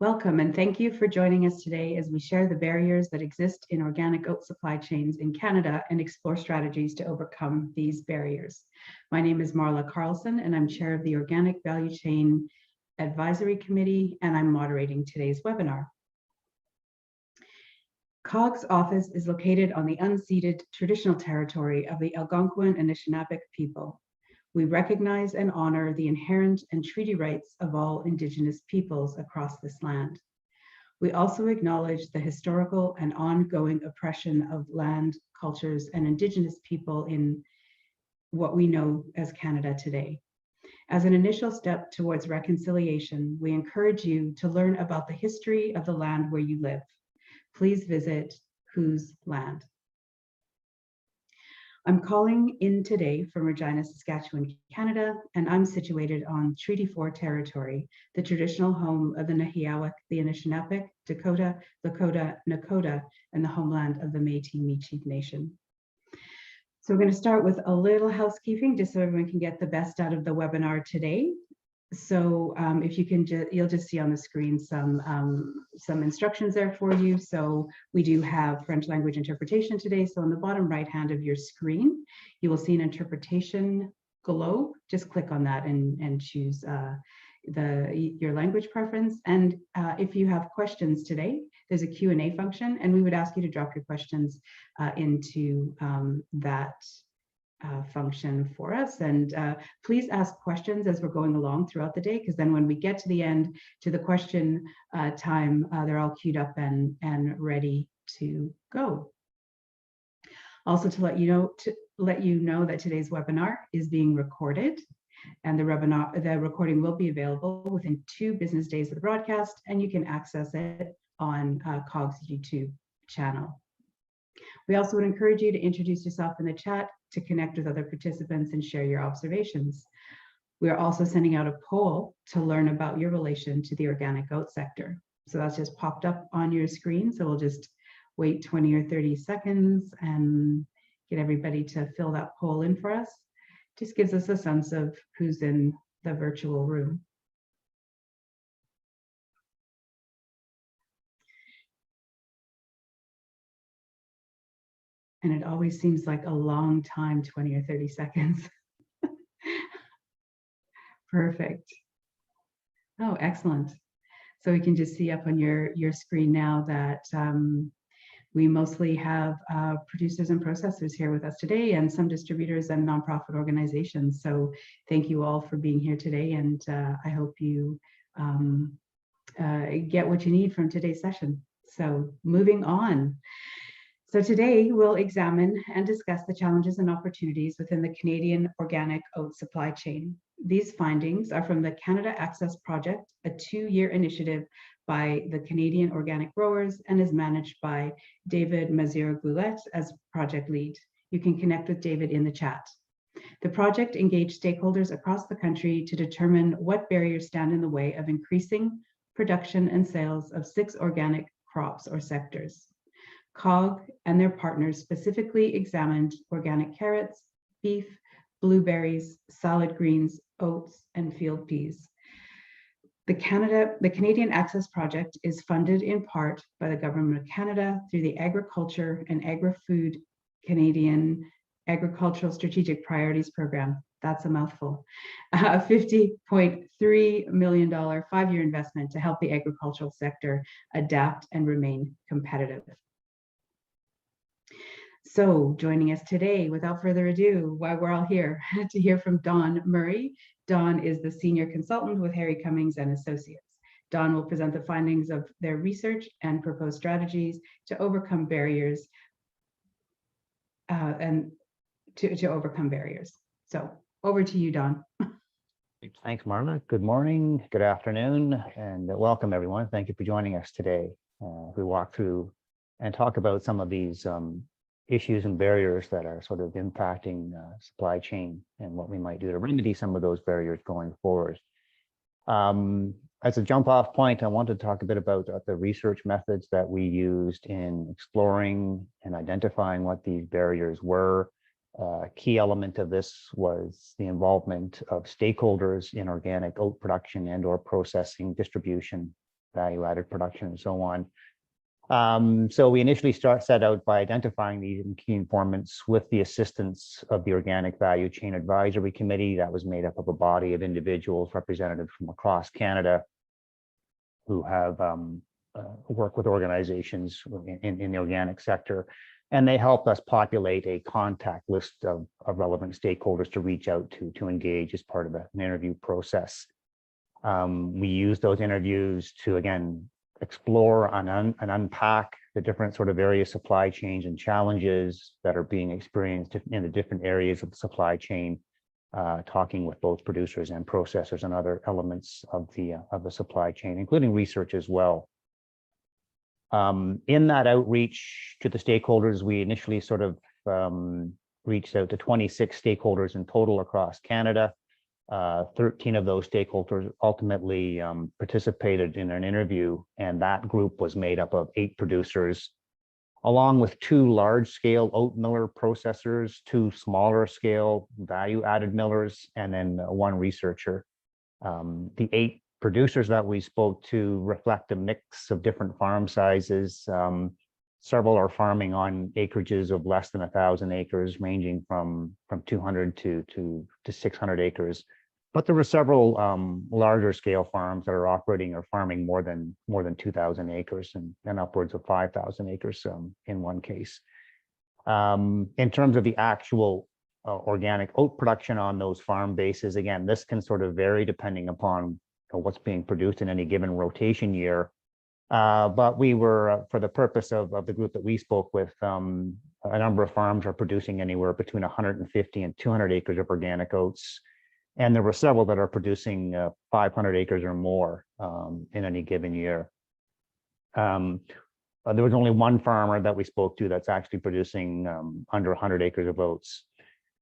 Welcome and thank you for joining us today as we share the barriers that exist in organic oat supply chains in Canada and explore strategies to overcome these barriers. My name is Marla Carlson and I'm chair of the Organic Value Chain Advisory Committee, and I'm moderating today's webinar. COG's office is located on the unceded traditional territory of the Algonquin and Anishinaabe people. We recognize and honor the inherent and treaty rights of all Indigenous peoples across this land. We also acknowledge the historical and ongoing oppression of land, cultures, and Indigenous people in what we know as Canada today. As an initial step towards reconciliation, we encourage you to learn about the history of the land where you live. Please visit Whose Land. I'm calling in today from Regina, Saskatchewan, Canada, and I'm situated on Treaty 4 territory, the traditional home of the Nahiawak, the Anishinaabe, Dakota, Lakota, Nakota, and the homeland of the Métis Nation. So we're going to start with a little housekeeping just so everyone can get the best out of the webinar today. So if you can, you'll just see on the screen some instructions there for you. So we do have French language interpretation today. So on the bottom right hand of your screen, you will see an interpretation globe. Just click on that and choose your language preference. And if you have questions today, there's a Q&A function, and we would ask you to drop your questions into that function for us. And please ask questions as we're going along throughout the day, because then when we get to the end to the question time, they're all queued up and ready to go. Also to let you know that today's webinar is being recorded, and the recording will be available within 2 business days of the broadcast, and you can access it on COG's YouTube channel. We also would encourage you to introduce yourself in the chat, to connect with other participants and share your observations. We are also sending out a poll to learn about your relation to the organic oat sector. So that's just popped up on your screen. So we'll just wait 20 or 30 seconds and get everybody to fill that poll in for us. Just gives us a sense of who's in the virtual room. And it always seems like a long time, 20 or 30 seconds. Perfect. Oh, excellent. So we can just see up on your screen now that we mostly have producers and processors here with us today, and some distributors and nonprofit organizations. So thank you all for being here today, and I hope you get what you need from today's session. So moving on. So today we'll examine and discuss the challenges and opportunities within the Canadian organic oat supply chain. These findings are from the Canada Access Project, a 2-year initiative by the Canadian organic growers, and is managed by David Mazur-Goulet as project lead. You can connect with David in the chat. The project engaged stakeholders across the country to determine what barriers stand in the way of increasing production and sales of 6 organic crops or sectors. COG and their partners specifically examined organic carrots, beef, blueberries, salad greens, oats, and field peas. The Canadian Access Project is funded in part by the Government of Canada through the Agriculture and Agri-Food Canadian Agricultural Strategic Priorities Program. That's a mouthful. A $50.3 million 5-year investment to help the agricultural sector adapt and remain competitive. So joining us today, without further ado, why we're all here, to hear from Don Murray. Don is the senior consultant with Harry Cummings and Associates. Don will present the findings of their research and proposed strategies to overcome barriers to overcome barriers. So over to you, Don. Thanks, Marla. Good morning, good afternoon, and welcome everyone. Thank you for joining us today. We walk through and talk about some of these issues and barriers that are sort of impacting supply chain and what we might do to remedy some of those barriers going forward. As a jump off point, I want to talk a bit about the research methods that we used in exploring and identifying what these barriers were. A key element of this was the involvement of stakeholders in organic oat production and or processing, distribution, value-added production and so on. So we initially set out by identifying these key informants with the assistance of the Organic Value Chain Advisory Committee that was made up of a body of individuals represented from across Canada who have worked with organizations in the organic sector. And they helped us populate a contact list of relevant stakeholders to reach out to engage as part of an interview process. We used those interviews to, again, explore and unpack the different sort of various supply chains and challenges that are being experienced in the different areas of the supply chain, talking with both producers and processors and other elements of the supply chain, including research as well. In that outreach to the stakeholders, we initially sort of reached out to 26 stakeholders in total across Canada. 13 of those stakeholders ultimately participated in an interview, and that group was made up of 8 producers, along with 2 large-scale oat miller processors, 2 smaller-scale value-added millers, and then 1 researcher. The 8 producers that we spoke to reflect a mix of different farm sizes. Several are farming on acreages of less than 1,000 acres, ranging from 200 to 600 acres. But there were several larger scale farms that are operating or farming more than 2,000 acres and upwards of 5,000 acres in one case. In terms of the actual organic oat production on those farm bases, again, this can sort of vary depending upon what's being produced in any given rotation year. But we were, for the purpose of the group that we spoke with, a number of farms are producing anywhere between 150 and 200 acres of organic oats. And there were several that are producing 500 acres or more in any given year. There was only one farmer that we spoke to that's actually producing under 100 acres of oats.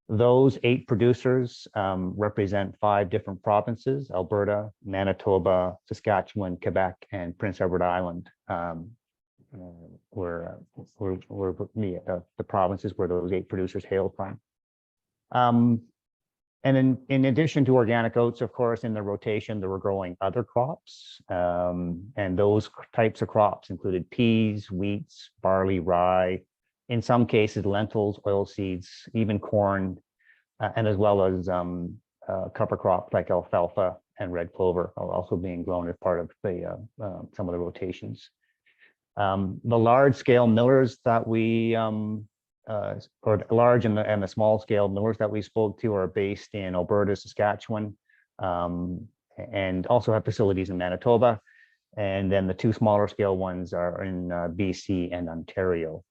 Those 8 producers represent 5 different provinces: Alberta, Manitoba, Saskatchewan, Quebec, and Prince Edward Island, were the provinces where those 8 producers hail from. And in addition to organic oats, of course, in the rotation, they were growing other crops. And those types of crops included peas, wheats, barley, rye, in some cases, lentils, oilseeds, even corn, and as well as cover crops like alfalfa and red clover are also being grown as part of the some of the rotations. The large scale millers that we or the large and the small scale millers that we spoke to are based in Alberta, Saskatchewan, and also have facilities in Manitoba. And then the 2 smaller scale ones are in BC and Ontario.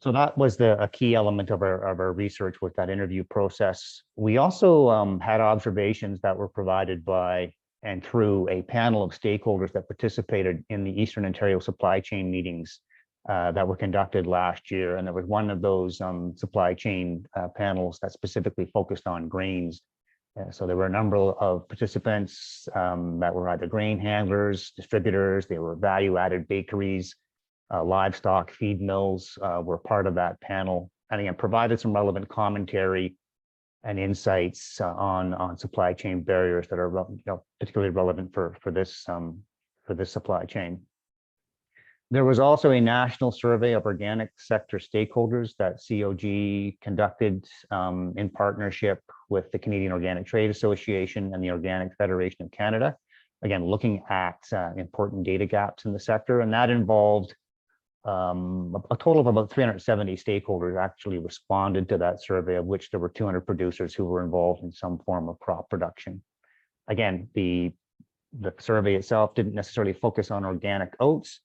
So that was a key element of our research with that interview process. We also had observations that were provided by and through a panel of stakeholders that participated in the Eastern Ontario supply chain meetings that were conducted last year. And there was one of those supply chain panels that specifically focused on grains. So there were a number of participants that were either grain handlers, distributors, they were value-added bakeries, livestock feed mills were part of that panel, and again provided some relevant commentary and insights on supply chain barriers that are particularly relevant for this supply chain. There was also a national survey of organic sector stakeholders that COG conducted in partnership with the Canadian Organic Trade Association and the Organic Federation of Canada, again looking at important data gaps in the sector, and that involved a total of about 370 stakeholders actually responded to that survey, of which there were 200 producers who were involved in some form of crop production. Again, the survey itself didn't necessarily focus on organic oats,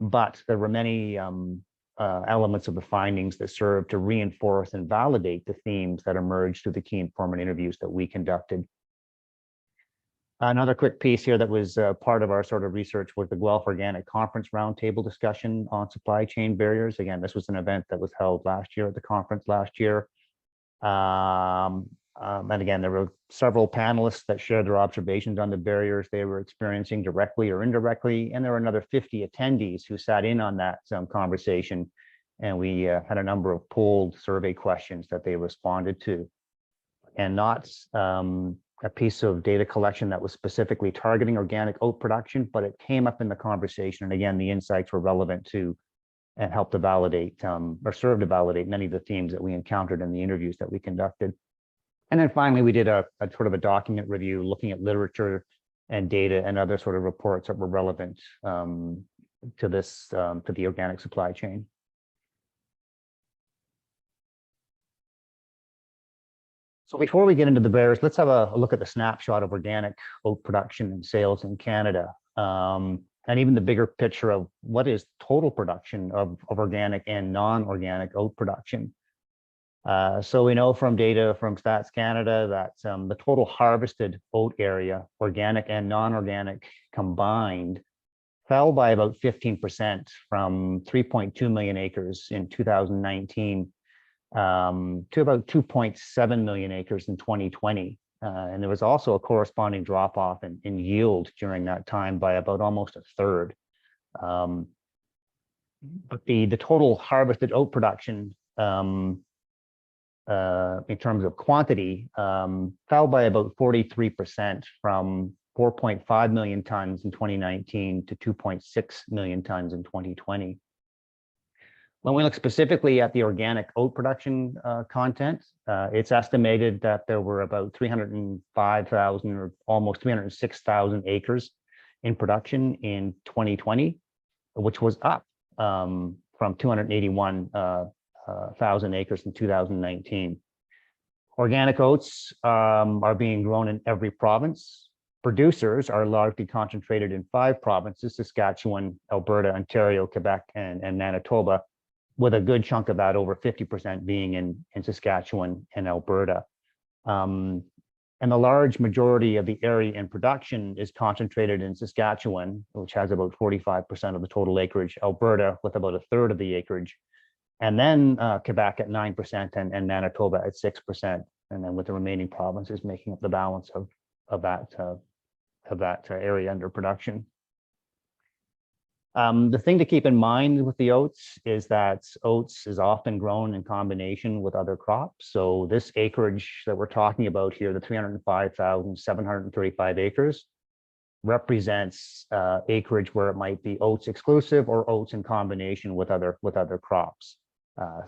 but there were many elements of the findings that served to reinforce and validate the themes that emerged through the key informant interviews that we conducted. Another quick piece here that was part of our sort of research was the Guelph Organic Conference roundtable discussion on supply chain barriers. Again, this was an event that was held last year at the conference last year. And again, there were several panelists that shared their observations on the barriers they were experiencing directly or indirectly. And there were another 50 attendees who sat in on that conversation. And we had a number of polled survey questions that they responded to. And not a piece of data collection that was specifically targeting organic oat production, but it came up in the conversation. And again, the insights were relevant to and helped to validate or serve to validate many of the themes that we encountered in the interviews that we conducted. And then finally, we did a sort of a document review looking at literature and data and other sort of reports that were relevant to this, to the organic supply chain. So before we get into the barriers, let's have a look at the snapshot of organic oat production and sales in Canada. And even the bigger picture of what is total production of organic and non-organic oat production. So we know from data from Stats Canada that the total harvested oat area, organic and non-organic combined, fell by about 15% from 3.2 million acres in 2019 to about 2.7 million acres in 2020. And there was also a corresponding drop off in yield during that time by about almost a third. But the total harvested oat production in terms of quantity fell by about 43% from 4.5 million tons in 2019 to 2.6 million tons in 2020. When we look specifically at the organic oat production content, it's estimated that there were about 305,000 or almost 306,000 acres in production in 2020, which was up from 281,000 acres in 2019. Organic oats are being grown in every province. Producers are largely concentrated in 5 provinces: Saskatchewan, Alberta, Ontario, Quebec, and Manitoba, with a good chunk of that, over 50%, being in Saskatchewan and Alberta. And the large majority of the area in production is concentrated in Saskatchewan, which has about 45% of the total acreage, Alberta with about a third of the acreage, and then Quebec at 9% and Manitoba at 6%, and then with the remaining provinces making up the balance of that area under production. The thing to keep in mind with the oats is that oats is often grown in combination with other crops. So this acreage that we're talking about here, the 305,735 acres, represents acreage where it might be oats exclusive or oats in combination with other crops.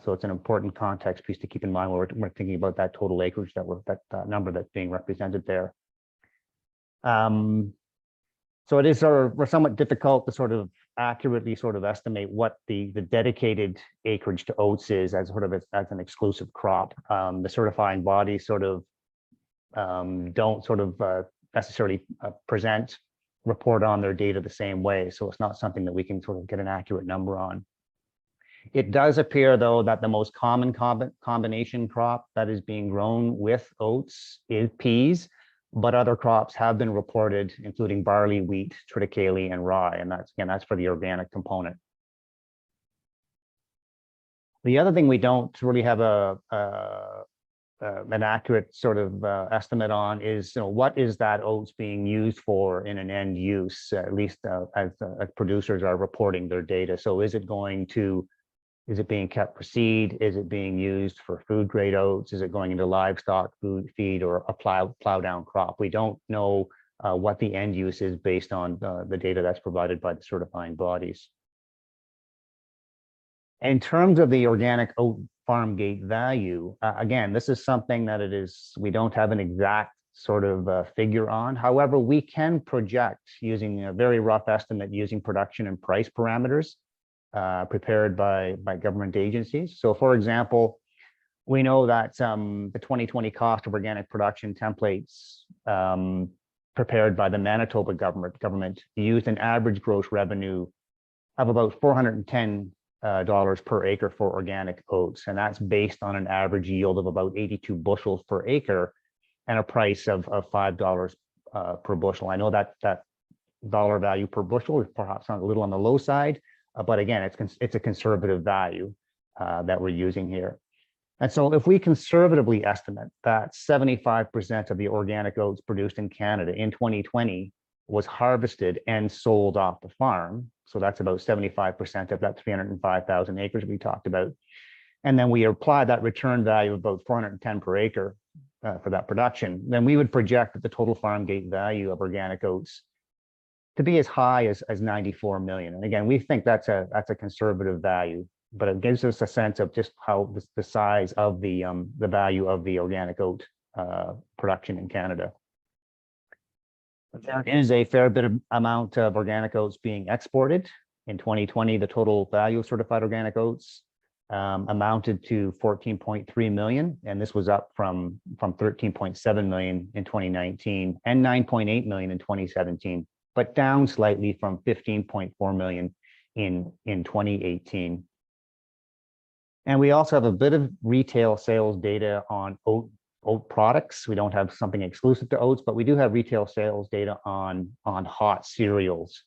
So it's an important context piece to keep in mind when we're thinking about that total acreage that number that's being represented there. So it is somewhat difficult to sort of accurately sort of estimate what the dedicated acreage to oats is as sort of as an exclusive crop. The certifying bodies sort of don't sort of necessarily report on their data the same way. So it's not something that we can sort of get an accurate number on. It does appear, though, that the most common combination crop that is being grown with oats is peas, but other crops have been reported, including barley, wheat, triticale, and rye, and that's for the organic component. The other thing we don't really have an accurate sort of estimate on is, what is that oats being used for in an end use, at least as producers are reporting their data. So is it being kept for seed? Is it being used for food grade oats? Is it going into livestock feed or a plow down crop? We don't know what the end use is based on the data that's provided by the certifying bodies. In terms of the organic oat farm gate value, again, this is something that we don't have an exact sort of figure on. However, we can project using a very rough estimate using production and price parameters prepared by government agencies. So for example, we know that the 2020 cost of organic production templates prepared by the Manitoba government used an average gross revenue of about $410 per acre for organic oats. And that's based on an average yield of about 82 bushels per acre and a price of $5 per bushel. I know that dollar value per bushel is perhaps a little on the low side, but again, it's a conservative value that we're using here. And so if we conservatively estimate that 75% of the organic oats produced in Canada in 2020 was harvested and sold off the farm, so that's about 75% of that 305,000 acres we talked about, and then we apply that return value of about $410 per acre, for that production, then we would project that the total farm gate value of organic oats to be as high as 94 million. And again, we think that's a conservative value, but it gives us a sense of just how the size of the value of the organic oat production in Canada. There is a fair bit of amount of organic oats being exported. In 2020, the total value of certified organic oats amounted to 14.3 million, and this was up from 13.7 million in 2019 and 9.8 million in 2017, but down slightly from 15.4 million in 2018. And we also have a bit of retail sales data on oat products. We don't have something exclusive to oats, but we do have retail sales data on hot cereals.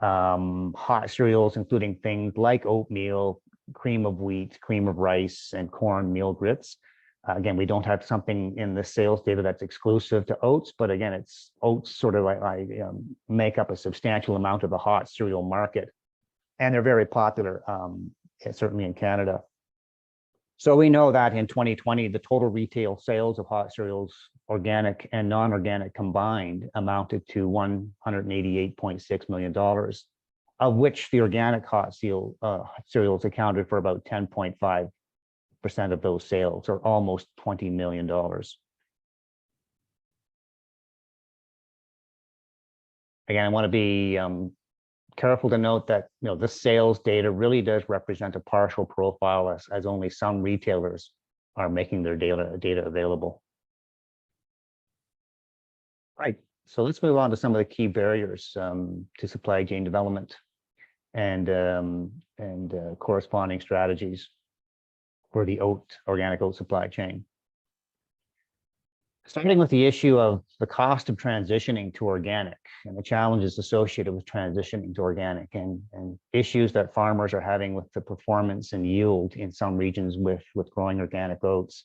Hot cereals, including things like oatmeal, cream of wheat, cream of rice, and corn meal grits. Again, we don't have something in the sales data that's exclusive to oats, but again, it's oats sort of make up a substantial amount of the hot cereal market, and they're very popular, certainly in Canada. So we know that in 2020, the total retail sales of hot cereals, organic and non-organic combined, amounted to $188.6 million, of which the organic hot cereals accounted for about 10.5% of those sales, or almost $20 million. Again, I want to be careful to note that the sales data really does represent a partial profile, as only some retailers are making their data available. Right. So let's move on to some of the key barriers to supply chain development and corresponding strategies for the organic oat supply chain. Starting with the issue of the cost of transitioning to organic and the challenges associated with transitioning to organic, and issues that farmers are having with the performance and yield in some regions with growing organic oats.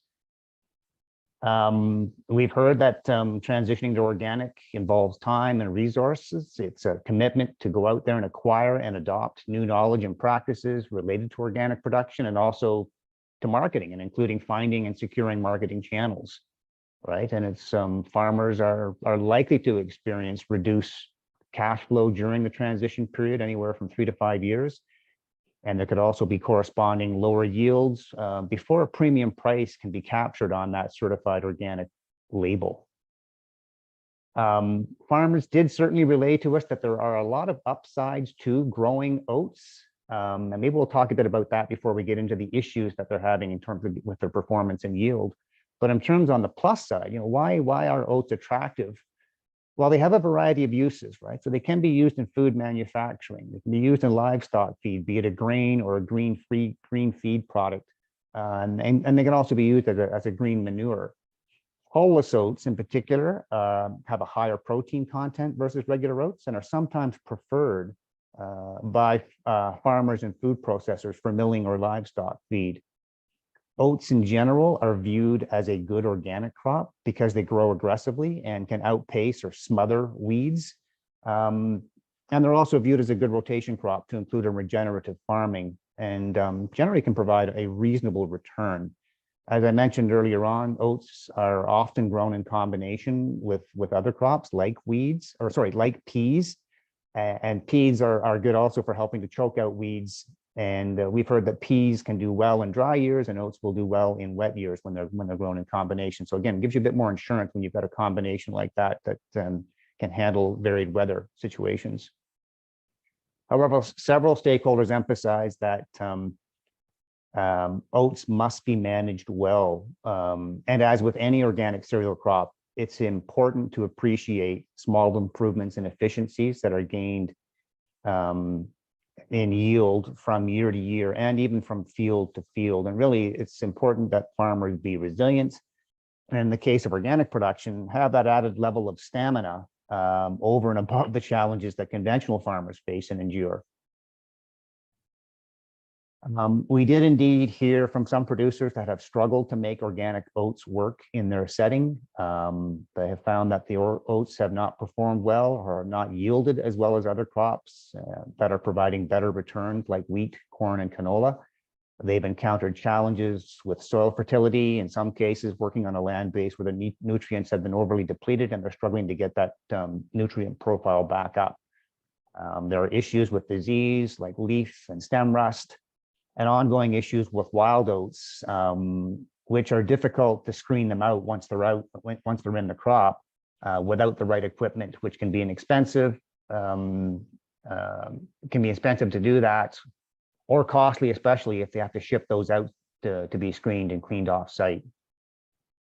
We've heard that transitioning to organic involves time and resources. It's a commitment to go out there and acquire and adopt new knowledge and practices related to organic production, and also to marketing, and including finding and securing marketing channels, right? And it's farmers are likely to experience reduced cash flow during the transition period, anywhere from 3 to 5 years. And there could also be corresponding lower yields before a premium price can be captured on that certified organic label. Farmers did certainly relay to us that there are a lot of upsides to growing oats. And maybe we'll talk a bit about that before we get into the issues that they're having in terms of with their performance and yield. But in terms on the plus side, why are oats attractive? Well, they have a variety of uses, right? So they can be used in food manufacturing. They can be used in livestock feed, be it a grain or a green feed product. And they can also be used as a green manure. Hulless oats in particular have a higher protein content versus regular oats, and are sometimes preferred by farmers and food processors for milling or livestock feed. Oats in general are viewed as a good organic crop because they grow aggressively and can outpace or smother weeds. And they're also viewed as a good rotation crop to include in regenerative farming, and generally can provide a reasonable return. As I mentioned earlier on, oats are often grown in combination with other crops like peas. And peas are good also for helping to choke out weeds. And we've heard that peas can do well in dry years, and oats will do well in wet years when they're grown in combination. So again, it gives you a bit more insurance when you've got a combination like that can handle varied weather situations. However, several stakeholders emphasize that oats must be managed well. And as with any organic cereal crop, it's important to appreciate small improvements in efficiencies that are gained in yield from year to year, and even from field to field. And really, it's important that farmers be resilient, and in the case of organic production, have that added level of stamina over and above the challenges that conventional farmers face and endure. We did indeed hear from some producers that have struggled to make organic oats work in their setting. They have found that the oats have not performed well, or are not yielded as well as other crops that are providing better returns like wheat, corn, and canola. They've encountered challenges with soil fertility, in some cases working on a land base where the nutrients have been overly depleted and they're struggling to get that nutrient profile back up. There are issues with disease like leaf and stem rust, and ongoing issues with wild oats, which are difficult to screen them out once they're in the crop without the right equipment, which can be inexpensive. It can be expensive to do that, or costly, especially if they have to ship those out to be screened and cleaned off site.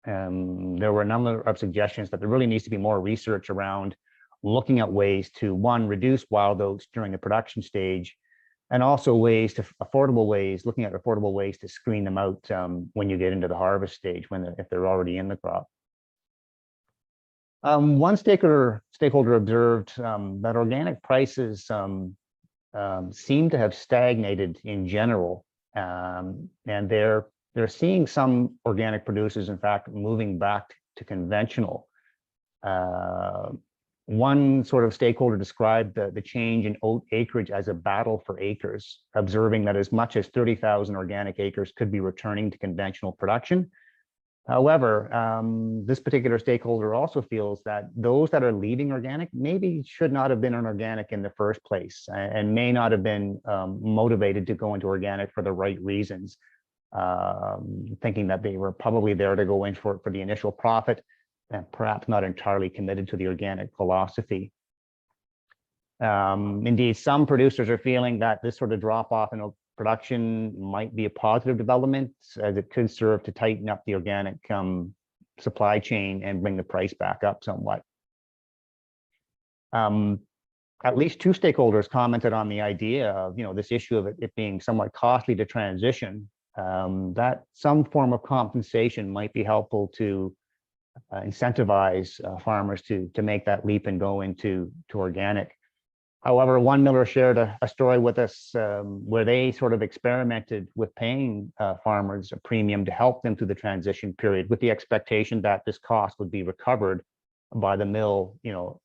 There were a number of suggestions that there really needs to be more research around looking at ways to, one, reduce wild oats during the production stage, and also looking at affordable ways to screen them out when you get into the harvest stage, if they're already in the crop. One stakeholder observed that organic prices seem to have stagnated in general, and they're seeing some organic producers, in fact, moving back to conventional. One sort of stakeholder described the change in oat acreage as a battle for acres, observing that as much as 30,000 organic acres could be returning to conventional production. However, this particular stakeholder also feels that those that are leaving organic maybe should not have been on organic in the first place, and may not have been motivated to go into organic for the right reasons, thinking that they were probably there to go in for the initial profit, and perhaps not entirely committed to the organic philosophy. Indeed, some producers are feeling that this sort of drop off in production might be a positive development, as it could serve to tighten up the organic supply chain and bring the price back up somewhat. At least two stakeholders commented on the idea of this issue of it being somewhat costly to transition, that some form of compensation might be helpful to incentivize farmers to make that leap and go into organic. However, one miller shared a story with us where they sort of experimented with paying farmers a premium to help them through the transition period, with the expectation that this cost would be recovered by the mill,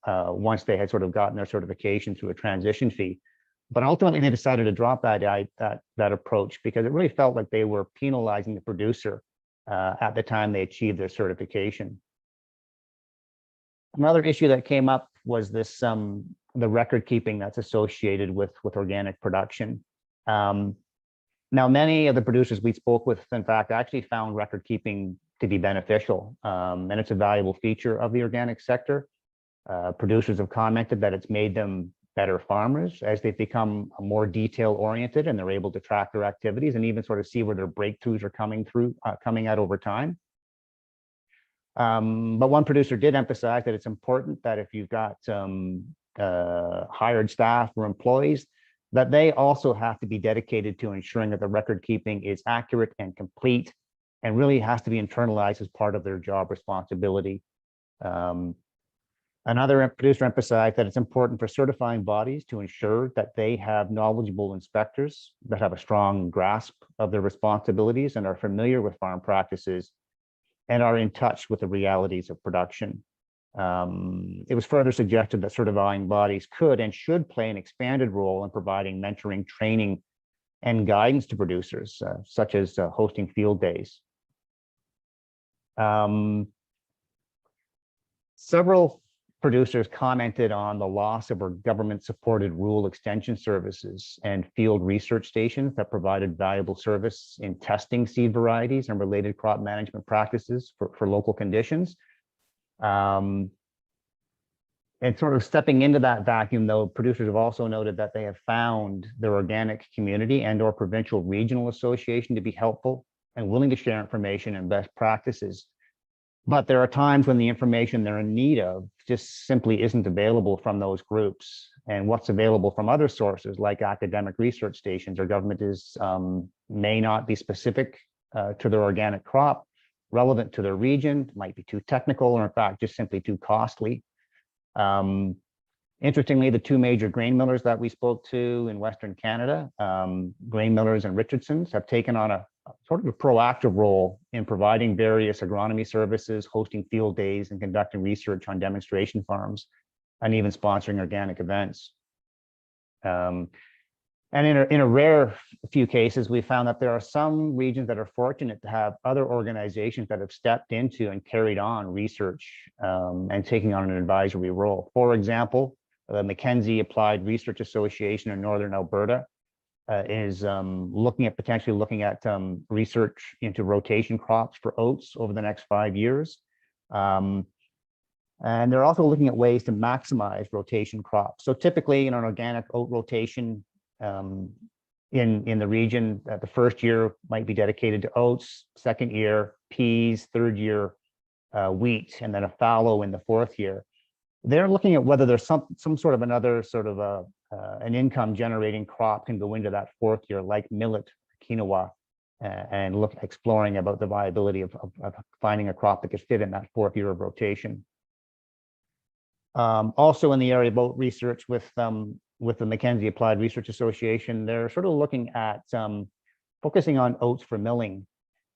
once they had sort of gotten their certification through a transition fee. But ultimately, they decided to drop that approach because it really felt like they were penalizing the producer at the time they achieved their certification. Another issue that came up was this the record keeping that's associated with organic production. Now, many of the producers we spoke with, in fact, actually found record keeping to be beneficial, and it's a valuable feature of the organic sector. Producers have commented that it's made them better farmers as they've become more detail oriented, and they're able to track their activities and even sort of see where their breakthroughs are coming out over time. But one producer did emphasize that it's important that if you've got hired staff or employees, that they also have to be dedicated to ensuring that the record keeping is accurate and complete, and really has to be internalized as part of their job responsibility. Another producer emphasized that it's important for certifying bodies to ensure that they have knowledgeable inspectors that have a strong grasp of their responsibilities and are familiar with farm practices and are in touch with the realities of production. It was further suggested that certifying bodies could and should play an expanded role in providing mentoring, training, and guidance to producers, such as hosting field days. Several producers commented on the loss of our government-supported rural extension services and field research stations that provided valuable service in testing seed varieties and related crop management practices for local conditions. And sort of stepping into that vacuum, though, producers have also noted that they have found their organic community and/or provincial regional association to be helpful and willing to share information and best practices. But there are times when the information they're in need of just simply isn't available from those groups. And what's available from other sources like academic research stations or government may not be specific to their organic crop, relevant to their region, might be too technical, or in fact, just simply too costly. Interestingly, the two major grain millers that we spoke to in Western Canada, Grain Millers and Richardson's, have taken on a sort of a proactive role in providing various agronomy services, hosting field days, and conducting research on demonstration farms, and even sponsoring organic events. And And in a rare few cases, we found that there are some regions that are fortunate to have other organizations that have stepped into and carried on research and taking on an advisory role. For example, the Mackenzie Applied Research Association in Northern Alberta is potentially looking at research into rotation crops for oats over the next 5 years. And they're also looking at ways to maximize rotation crops. So typically in an organic oat rotation, in the region, the first year might be dedicated to oats, second year peas, third year wheat, and then a fallow in the fourth year. They're looking at whether there's some sort of another sort of an income generating crop can go into that fourth year, like millet, quinoa, and exploring about the viability of finding a crop that could fit in that fourth year of rotation. Also in the area of oat research with the Mackenzie Applied Research Association, they're sort of looking at focusing on oats for milling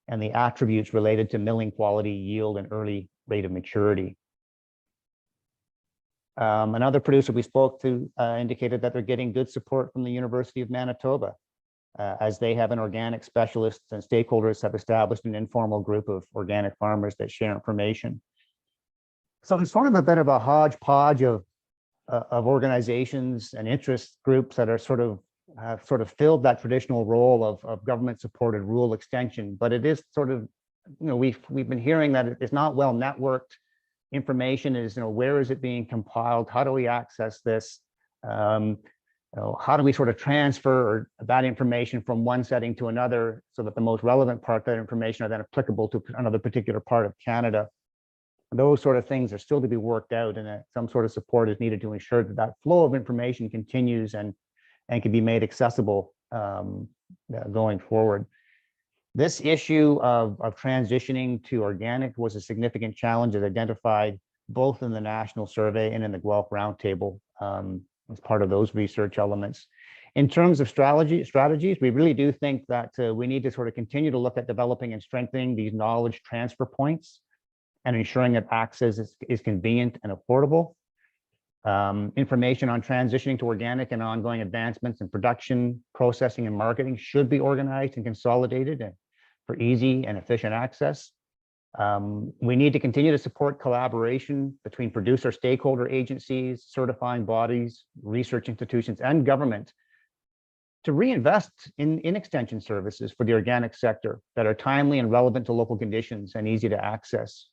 and the attributes related to milling quality, yield, and early rate of maturity. Another producer we spoke to indicated that they're getting good support from the University of Manitoba, as they have an organic specialist and stakeholders have established an informal group of organic farmers that share information. So there's sort of a bit of a hodgepodge of organizations and interest groups that are have filled that traditional role of government supported rural extension, but it is sort of, we've been hearing that it's not well networked. Information is, where is it being compiled? How do we access this? How do we sort of transfer that information from one setting to another so that the most relevant part of that information are then applicable to another particular part of Canada? Those sort of things are still to be worked out, and some sort of support is needed to ensure that that flow of information continues and can be made accessible going forward. This issue of transitioning to organic was a significant challenge as identified both in the national survey and in the Guelph Roundtable as part of those research elements. In terms of strategies, we really do think that we need to sort of continue to look at developing and strengthening these knowledge transfer points and ensuring that access is convenient and affordable. Information on transitioning to organic and ongoing advancements in production, processing, and marketing should be organized and consolidated for easy and efficient access. We need to continue to support collaboration between producer stakeholder agencies, certifying bodies, research institutions, and government to reinvest in extension services for the organic sector that are timely and relevant to local conditions and easy to access.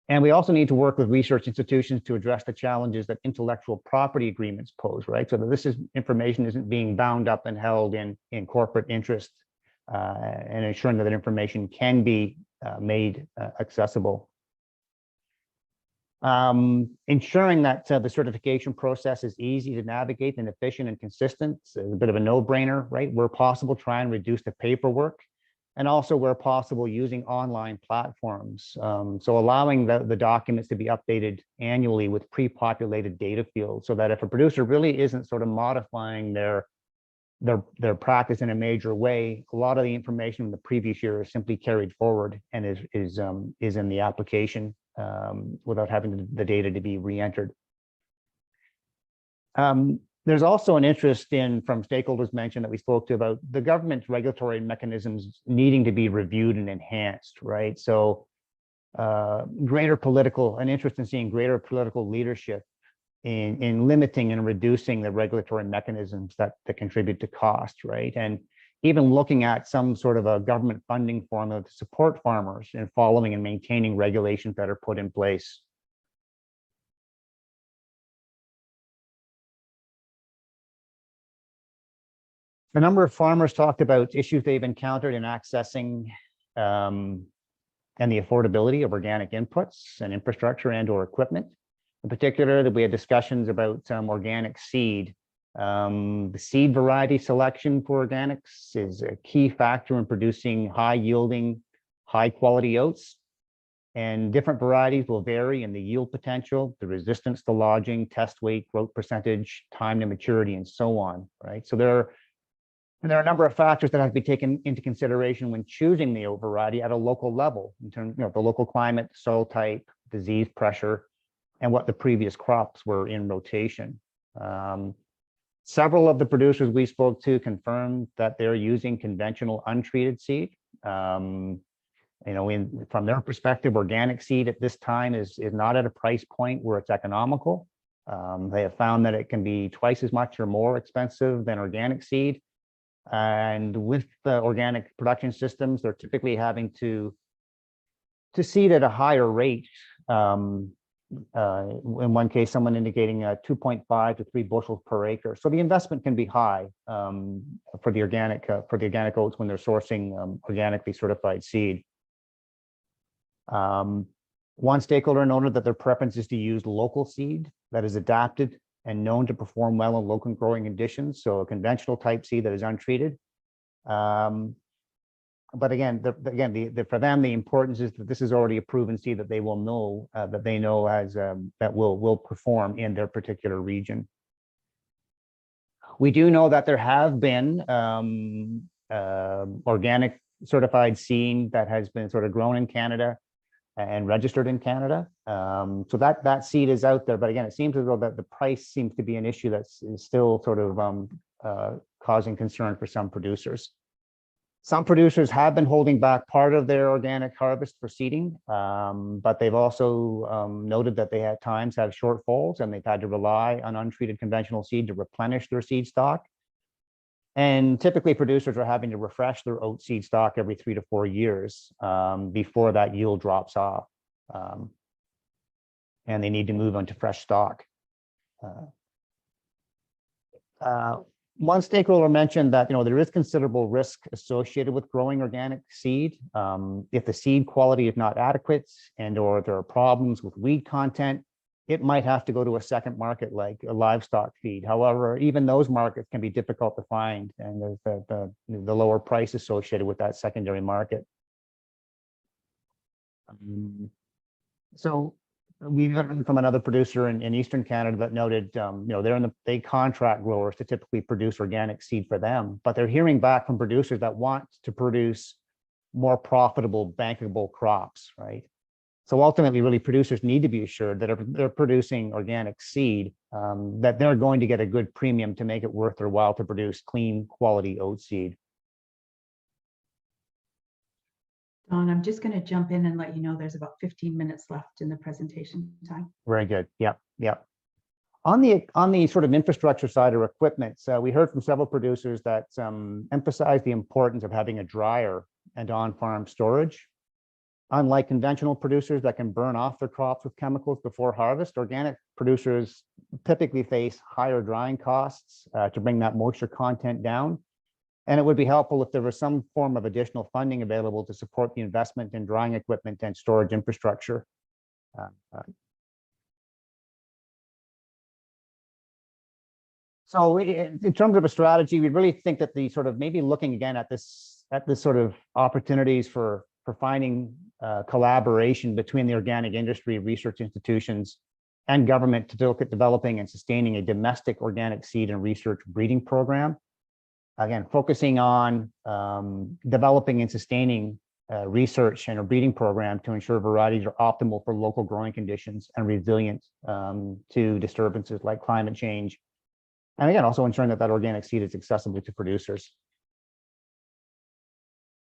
And we also need to work with research institutions to address the challenges that intellectual property agreements pose, right? So that information isn't being bound up and held in corporate interest, and ensuring that information can be made accessible. Ensuring that the certification process is easy to navigate and efficient and consistent is a bit of a no-brainer, right? Where possible, try and reduce the paperwork. And also where possible, using online platforms. So allowing the documents to be updated annually with pre-populated data fields so that if a producer really isn't sort of modifying their practice in a major way, a lot of the information from the previous year is simply carried forward and is in the application without having the data to be re-entered. There's also an interest from stakeholders mentioned that we spoke to about the government's regulatory mechanisms needing to be reviewed and enhanced, right? So an interest in seeing greater political leadership in limiting and reducing the regulatory mechanisms that contribute to cost, right? And even looking at some sort of a government funding formula to support farmers in following and maintaining regulations that are put in place. A number of farmers talked about issues they've encountered in accessing and the affordability of organic inputs and infrastructure and/or equipment. In particular, that we had discussions about organic seed. The seed variety selection for organics is a key factor in producing high-yielding, high-quality oats. And different varieties will vary in the yield potential, the resistance to lodging, test weight, growth percentage, time to maturity, and so on, right? So there are a number of factors that have to be taken into consideration when choosing the oat variety at a local level, in terms of the local climate, soil type, disease pressure, and what the previous crops were in rotation. Several of the producers we spoke to confirmed that they're using conventional untreated seed. From their perspective, organic seed at this time is not at a price point where it's economical. They have found that it can be twice as much or more expensive than organic seed. And with the organic production systems, they're typically having to seed at a higher rate. In one case, someone indicating 2.5 to 3 bushels per acre. So the investment can be high for the organic oats when they're sourcing organically certified seed. One stakeholder noted that their preference is to use local seed that is adapted and known to perform well in local growing conditions. So a conventional type seed that is untreated. But again, for them, the importance is that this is already a proven seed that they will know that will perform in their particular region. We do know that there have been organic certified seed that has been sort of grown in Canada and registered in Canada. So that seed is out there. But again, it seems as though that the price seems to be an issue that's still sort of causing concern for some producers. Some producers have been holding back part of their organic harvest for seeding, but they've also noted that they at times have shortfalls and they've had to rely on untreated conventional seed to replenish their seed stock. And typically producers are having to refresh their oat seed stock every 3 to 4 years before that yield drops off. And they need to move on to fresh stock. One stakeholder mentioned that there is considerable risk associated with growing organic seed. If the seed quality is not adequate or there are problems with weed content, it might have to go to a second market like a livestock feed. However, even those markets can be difficult to find, and there's the lower price associated with that secondary market. So we've heard from another producer in Eastern Canada that noted, they contract growers to typically produce organic seed for them, but they're hearing back from producers that want to produce more profitable, bankable crops, right? So ultimately, really, producers need to be assured that if they're producing organic seed, that they're going to get a good premium to make it worth their while to produce clean, quality oat seed. Don, I'm just going to jump in and let you know there's about 15 minutes left in the presentation time. Very good. Yep. On the sort of infrastructure side or equipment, we heard from several producers that emphasize the importance of having a dryer and on-farm storage. Unlike conventional producers that can burn off their crops with chemicals before harvest, organic producers typically face higher drying costs to bring that moisture content down. And it would be helpful if there was some form of additional funding available to support the investment in drying equipment and storage infrastructure. So in terms of a strategy, we really think that the sort of maybe looking again at this sort of opportunities for finding collaboration between the organic industry, research institutions, and government to look at developing and sustaining a domestic organic seed and research breeding program. Again, focusing on developing and sustaining research and a breeding program to ensure varieties are optimal for local growing conditions and resilient to disturbances like climate change. And again, also ensuring that organic seed is accessible to producers.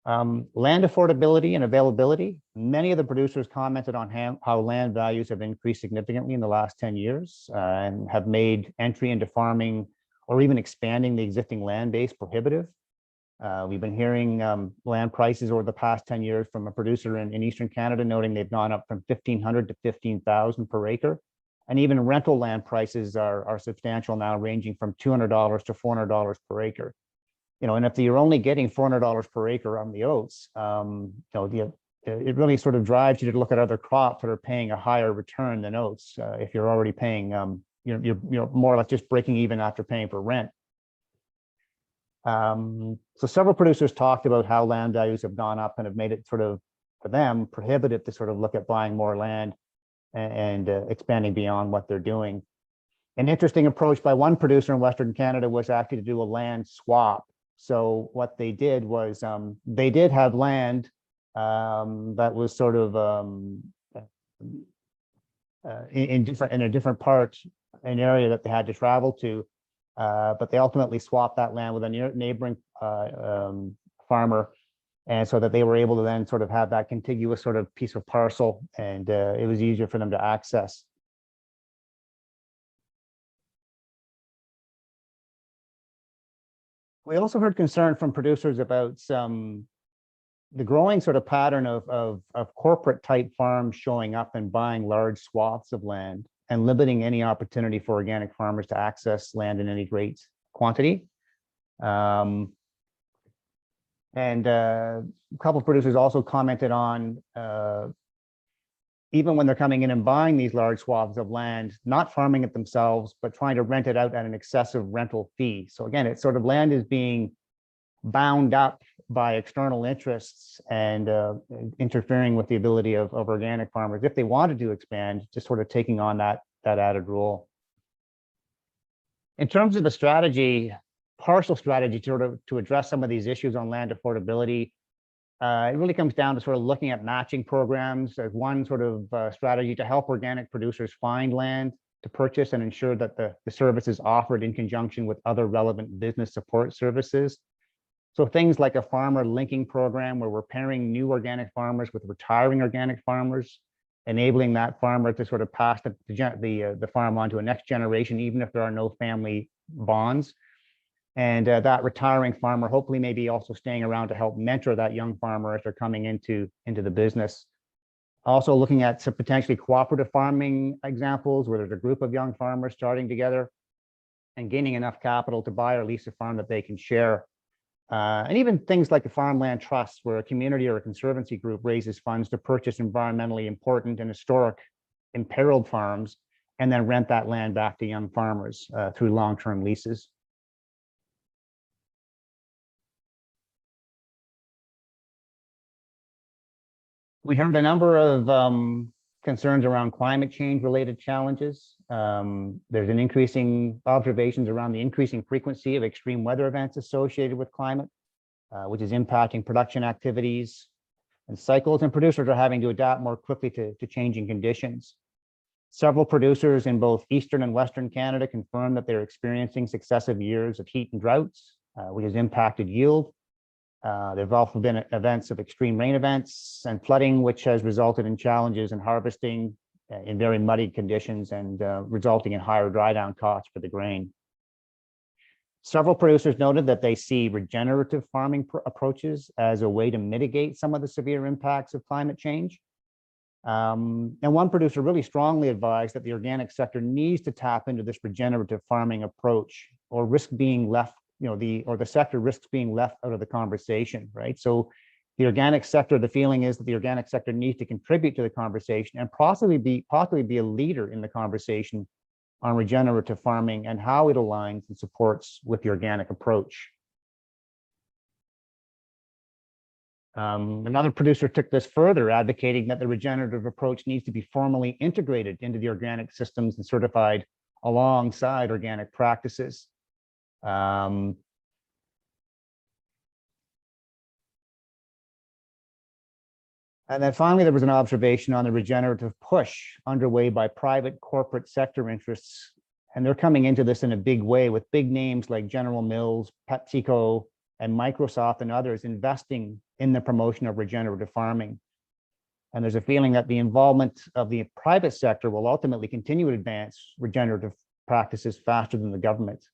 Land affordability and availability. Many of the producers commented on how land values have increased significantly in the last 10 years and have made entry into farming or even expanding the existing land base prohibitive. We've been hearing land prices over the past 10 years from a producer in Eastern Canada noting they've gone up from 1,500 to 15,000 per acre. And even rental land prices are substantial now, ranging from $200 to $400 per acre. And if you're only getting $400 per acre on the oats, it really sort of drives you to look at other crops that are paying a higher return than oats. If you're already paying, you're more or less just breaking even after paying for rent. So several producers talked about how land values have gone up and have made it sort of, for them, prohibitive to sort of look at buying more land and expanding beyond what they're doing. An interesting approach by one producer in Western Canada was actually to do a land swap. So what they did was they did have land that was sort of in a different part, an area that they had to travel to. but they ultimately swapped that land with a neighboring farmer, and so that they were able to then sort of have that contiguous sort of piece of parcel, and it was easier for them to access. We also heard concern from producers about the growing sort of pattern of corporate type farms showing up and buying large swaths of land and limiting any opportunity for organic farmers to access land in any great quantity. And a couple of producers also commented on even when they're coming in and buying these large swaths of land, not farming it themselves, but trying to rent it out at an excessive rental fee. So again, it's sort of land is being bound up by external interests and interfering with the ability of organic farmers, if they wanted to expand, just sort of taking on that added role. In terms of the strategy, partial strategy to address some of these issues on land affordability, it really comes down to sort of looking at matching programs as one sort of strategy to help organic producers find land to purchase and ensure that the service is offered in conjunction with other relevant business support services. So things like a farmer linking program where we're pairing new organic farmers with retiring organic farmers, enabling that farmer to sort of pass the farm on to a next generation, even if there are no family bonds. And that retiring farmer hopefully maybe also staying around to help mentor that young farmer as they're coming into the business. Also looking at some potentially cooperative farming examples where there's a group of young farmers starting together and gaining enough capital to buy or lease a farm that they can share. And even things like the farmland trusts, where a community or a conservancy group raises funds to purchase environmentally important and historic imperiled farms and then rent that land back to young farmers through long-term leases. We heard a number of concerns around climate change related challenges. There's an increasing observations around the increasing frequency of extreme weather events associated with climate, which is impacting production activities and cycles, and producers are having to adapt more quickly to changing conditions. Several producers in both Eastern and Western Canada confirm that they're experiencing successive years of heat and droughts, which has impacted yield. There have also been events of extreme rain events and flooding, which has resulted in challenges in harvesting in very muddy conditions and resulting in higher dry down costs for the grain. Several producers noted that they see regenerative farming approaches as a way to mitigate some of the severe impacts of climate change. And one producer really strongly advised that the organic sector needs to tap into this regenerative farming approach or risk being left, the sector risks being left out of the conversation, right? So the organic sector, the feeling is that the organic sector needs to contribute to the conversation and possibly be a leader in the conversation on regenerative farming and how it aligns and supports with the organic approach. Another producer took this further, advocating that the regenerative approach needs to be formally integrated into the organic systems and certified alongside organic practices. And then finally, there was an observation on the regenerative push underway by private corporate sector interests. And they're coming into this in a big way with big names like General Mills, PepsiCo, and Microsoft and others investing in the promotion of regenerative farming. And there's a feeling that the involvement of the private sector will ultimately continue to advance regenerative practices faster than the government.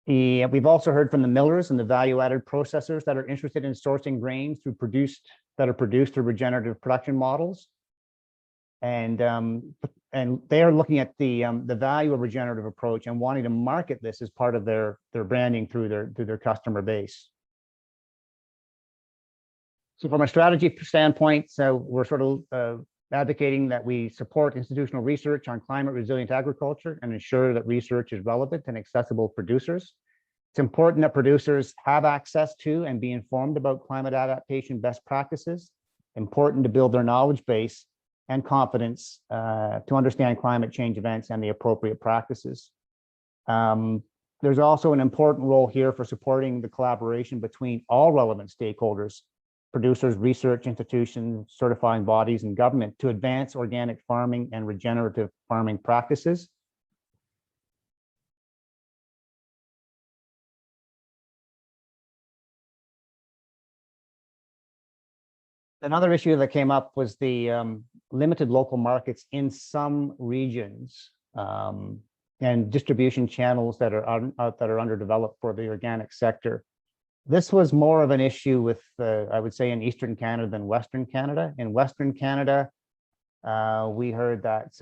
We've also heard from the millers and the value-added processors that are interested in sourcing grains that are produced through regenerative production models, and they are looking at the value of regenerative approach and wanting to market this as part of their branding through their customer base. So from a strategy standpoint, so we're sort of advocating that we support institutional research on climate resilient agriculture and ensure that research is relevant and accessible to producers. It's important that producers have access to and be informed about climate adaptation best practices. Important to build their knowledge base and confidence to understand climate change events and the appropriate practices. There's also an important role here for supporting the collaboration between all relevant stakeholders producers, research institutions, certifying bodies, and government to advance organic farming and regenerative farming practices. Another issue that came up was the limited local markets in some regions and distribution channels that are underdeveloped for the organic sector. This was more of an issue with, I would say, in Eastern Canada than Western Canada. In Western Canada, we heard that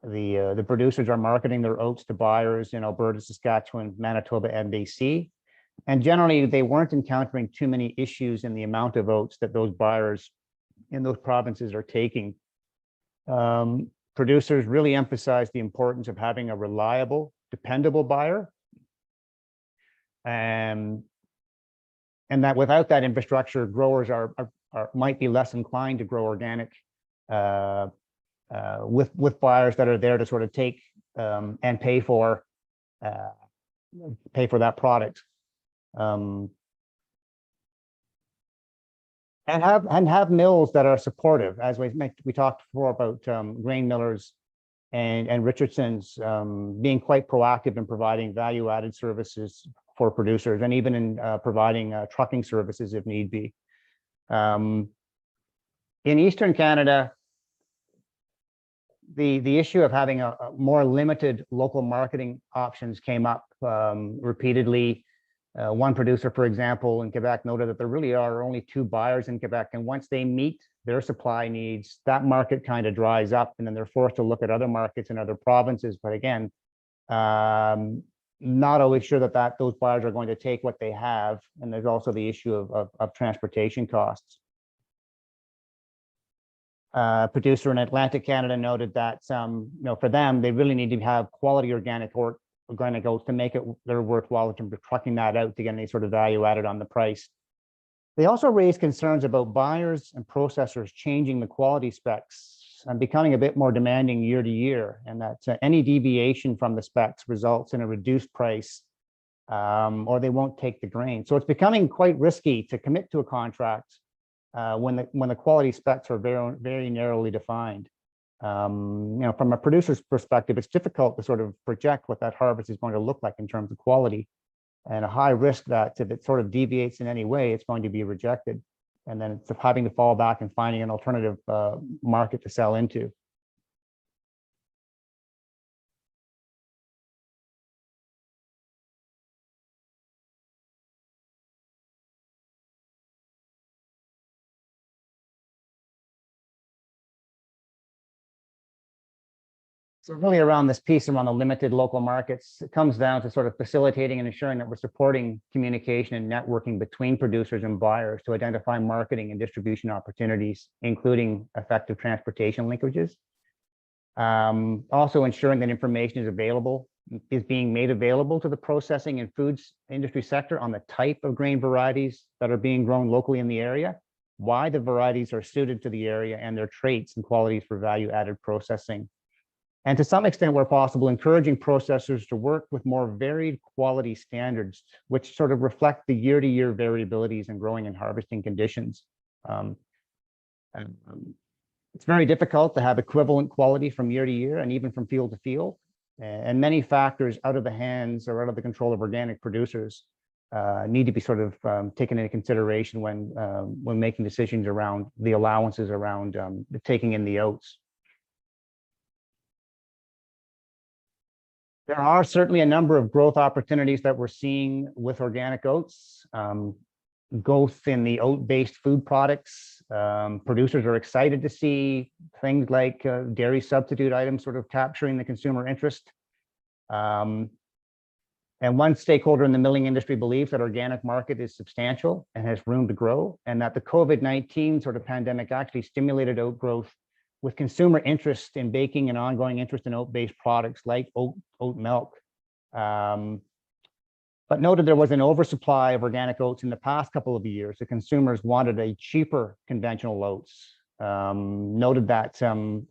the producers are marketing their oats to buyers in Alberta, Saskatchewan, Manitoba, and BC. And generally, they weren't encountering too many issues in the amount of oats that those buyers in those provinces are taking. Producers really emphasized the importance of having a reliable, dependable buyer. And that without that infrastructure, growers might be less inclined to grow organic with buyers that are there to sort of take and pay for that product. And have mills that are supportive, as we talked before about grain millers and Richardson's being quite proactive in providing value-added services for producers, and even in providing trucking services if need be. In Eastern Canada, the issue of having a more limited local marketing options came up repeatedly. One producer, for example, in Quebec noted that there really are only 2 buyers in Quebec, and once they meet their supply needs, that market kind of dries up, and then they're forced to look at other markets in other provinces. But again, not always sure that those buyers are going to take what they have, and there's also the issue of transportation costs. Producer in Atlantic Canada noted that for them, they really need to have quality organic oats to make it they're worthwhile in terms of trucking that out to get any sort of value added on the price. They also raised concerns about buyers and processors changing the quality specs and becoming a bit more demanding year to year, and that any deviation from the specs results in a reduced price or they won't take the grain. So it's becoming quite risky to commit to a contract when the quality specs are very, very narrowly defined. From a producer's perspective, it's difficult to sort of project what that harvest is going to look like in terms of quality, and a high risk that if it sort of deviates in any way, it's going to be rejected. And then it's having to fall back and finding an alternative market to sell into. So really around this piece around the limited local markets, it comes down to sort of facilitating and ensuring that we're supporting communication and networking between producers and buyers to identify marketing and distribution opportunities, including effective transportation linkages. Also ensuring that information is being made available to the processing and foods industry sector on the type of grain varieties that are being grown locally in the area, why the varieties are suited to the area, and their traits and qualities for value-added processing. And to some extent, where possible, encouraging processors to work with more varied quality standards, which sort of reflect the year-to-year variabilities in growing and harvesting conditions. It's very difficult to have equivalent quality from year to year and even from field to field. And many factors out of the hands or out of the control of organic producers need to be sort of taken into consideration when making decisions around the allowances around taking in the oats. There are certainly a number of growth opportunities that we're seeing with organic oats, growth in the oat-based food products. Producers are excited to see things like dairy substitute items sort of capturing the consumer interest. And one stakeholder in the milling industry believes that organic market is substantial and has room to grow, and that the COVID-19 sort of pandemic actually stimulated oat growth with consumer interest in baking and ongoing interest in oat-based products like oat milk. But noted there was an oversupply of organic oats in the past couple of years. The consumers wanted a cheaper conventional oats. Noted that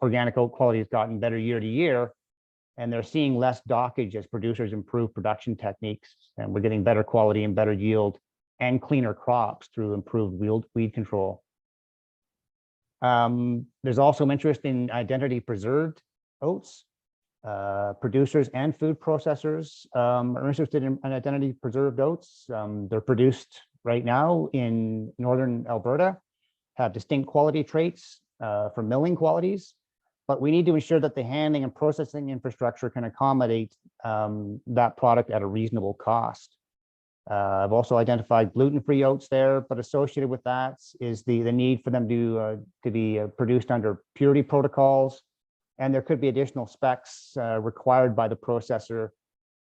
organic oat quality has gotten better year to year, and they're seeing less dockage as producers improve production techniques, and we're getting better quality and better yield and cleaner crops through improved weed control. There's also interest in identity preserved oats. Producers and food processors are interested in identity preserved oats. They're produced right now in northern Alberta, have distinct quality traits for milling qualities, but we need to ensure that the handling and processing infrastructure can accommodate that product at a reasonable cost. I've also identified gluten-free oats there, but associated with that is the need for them to be produced under purity protocols, and there could be additional specs required by the processor.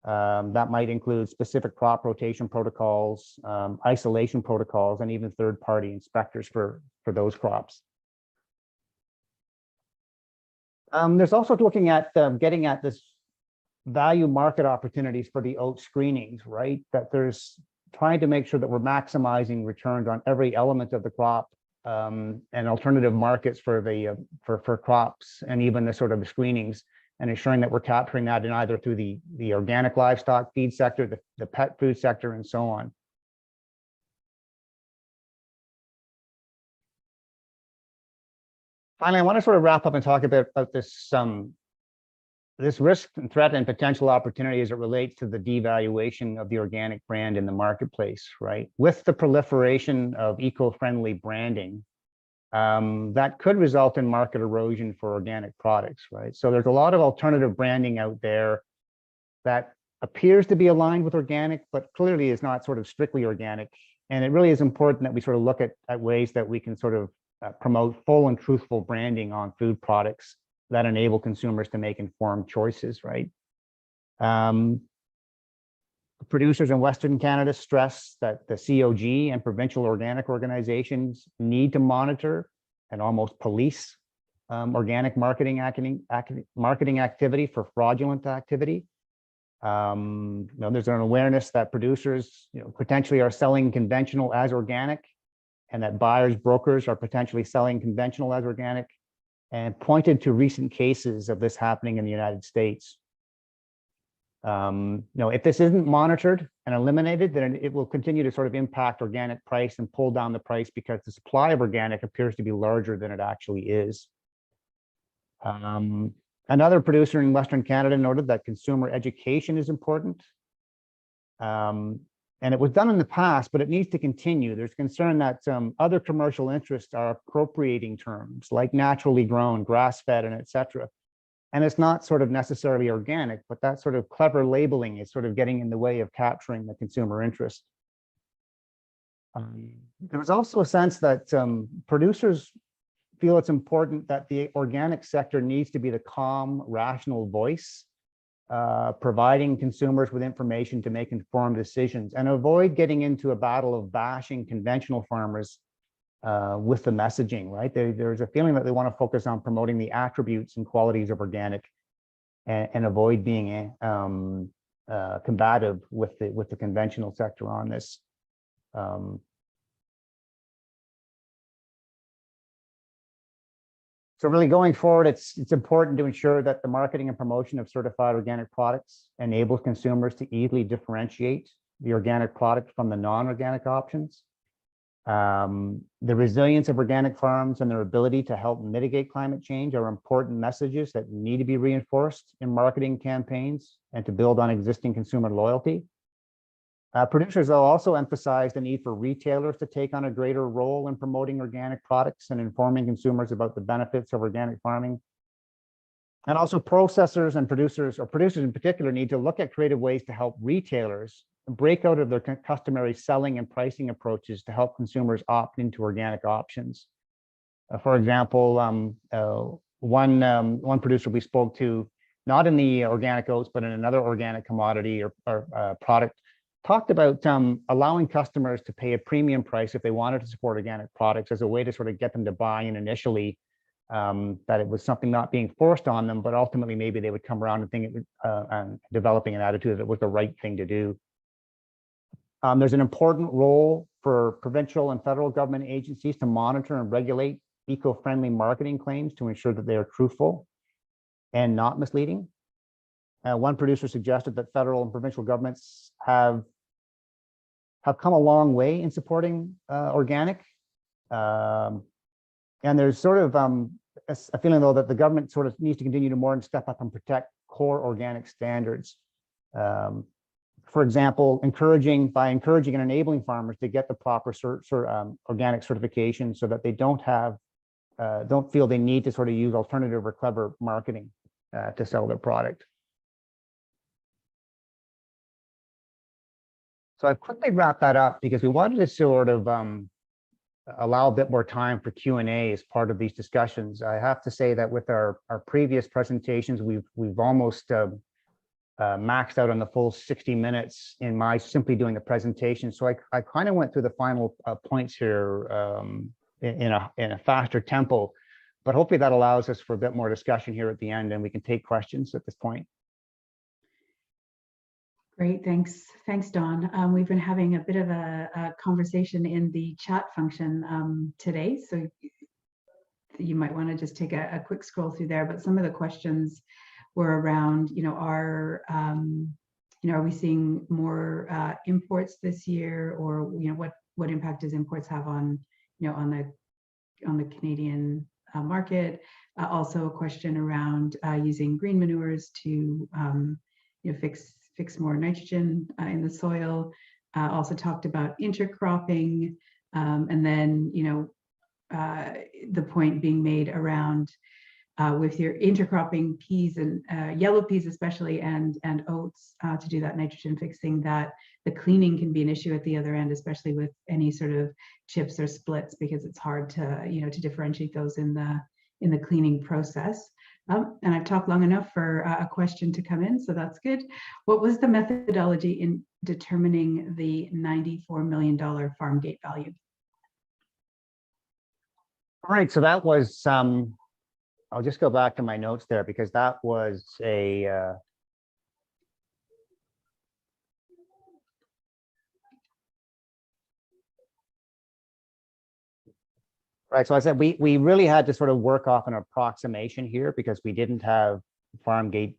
That might include specific crop rotation protocols, isolation protocols, and even third-party inspectors for those crops. There's also looking at getting at this value market opportunities for the oat screenings, right? That there's trying to make sure that we're maximizing returns on every element of the crop, and alternative markets for the for crops, and even the sort of screenings, and ensuring that we're capturing that in either through the organic livestock feed sector, the pet food sector, and so on. Finally, I want to sort of wrap up and talk about this this risk and threat and potential opportunity as it relates to the devaluation of the organic brand in the marketplace, right? With the proliferation of eco-friendly branding, that could result in market erosion for organic products, right? So there's a lot of alternative branding out there that appears to be aligned with organic, but clearly is not sort of strictly organic. And it really is important that we sort of look at ways that we can sort of promote full and truthful branding on food products that enable consumers to make informed choices, right? Producers in Western Canada stress that the COG and provincial organic organizations need to monitor and almost police organic marketing activity for fraudulent activity. There's an awareness that producers potentially are selling conventional as organic, and that buyers, brokers are potentially selling conventional as organic, and pointed to recent cases of this happening in the United States. If this isn't monitored and eliminated, then it will continue to sort of impact organic price and pull down the price because the supply of organic appears to be larger than it actually is. Another producer in Western Canada noted that consumer education is important. And it was done in the past, but it needs to continue. There's concern that other commercial interests are appropriating terms like naturally grown, grass-fed, and et cetera. And it's not sort of necessarily organic, but that sort of clever labeling is sort of getting in the way of capturing the consumer interest. There was also a sense that producers feel it's important that the organic sector needs to be the calm, rational voice, providing consumers with information to make informed decisions, and avoid getting into a battle of bashing conventional farmers with the messaging, right? There's a feeling that they want to focus on promoting the attributes and qualities of organic, and avoid being combative with the conventional sector on this. So really going forward, it's important to ensure that the marketing and promotion of certified organic products enables consumers to easily differentiate the organic product from the non-organic options. The resilience of organic farms and their ability to help mitigate climate change are important messages that need to be reinforced in marketing campaigns and to build on existing consumer loyalty. Producers will also emphasize the need for retailers to take on a greater role in promoting organic products and informing consumers about the benefits of organic farming. And also processors and producers, or producers in particular, need to look at creative ways to help retailers break out of their customary selling and pricing approaches to help consumers opt into organic options. For example, one producer we spoke to, not in the organic oats, but in another organic commodity or product, talked about allowing customers to pay a premium price if they wanted to support organic products as a way to sort of get them to buy in initially, that it was something not being forced on them, but ultimately maybe they would come around and think it was developing an attitude that it was the right thing to do. There's an important role for provincial and federal government agencies to monitor and regulate eco-friendly marketing claims to ensure that they are truthful and not misleading. One producer suggested that federal and provincial governments have have come a long way in supporting organic. And there's sort of a feeling, though, that the government sort of needs to continue to more and step up and protect core organic standards. For example, encouraging and enabling farmers to get the proper organic certification so that they don't feel they need to sort of use alternative or clever marketing to sell their product. So I've quickly wrapped that up because we wanted to sort of allow a bit more time for Q&A as part of these discussions. I have to say that with our previous presentations, we've almost maxed out on the full 60 minutes in my simply doing the presentation. So I kind of went through the final points here in a faster tempo, but hopefully that allows us for a bit more discussion here at the end, and we can take questions at this point. Great, thanks, Don. We've been having a bit of a conversation in the chat function today, so you might want to just take a quick scroll through there. But some of the questions were around, are we seeing more imports this year, or what impact does imports have on on the Canadian market? Also, a question around using green manures to fix more nitrogen in the soil. Also talked about intercropping, and then the point being made around with your intercropping peas and yellow peas especially, and oats to do that nitrogen fixing, that the cleaning can be an issue at the other end, especially with any sort of chips or splits, because it's hard to to differentiate those in the cleaning process. And I've talked long enough for a question to come in, so that's good. What was the methodology in determining the $94 million farm gate value? All right, so that was I'll just go back to my notes there, because that was a right. So I said we really had to sort of work off an approximation here, because we didn't have farm gate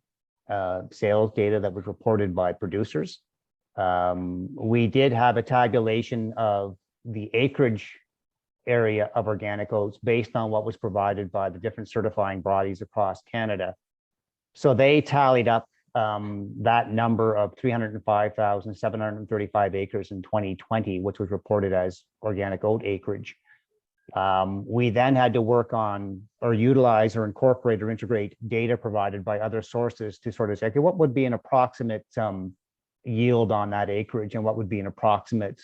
sales data that was reported by producers. We did have a tabulation of the acreage area of organic oats based on what was provided by the different certifying bodies across Canada. So they tallied up that number of 305,735 acres in 2020, which was reported as organic oat acreage. We then had to work on, or utilize, or incorporate, or integrate data provided by other sources to sort of say, okay, what would be an approximate yield on that acreage, and what would be an approximate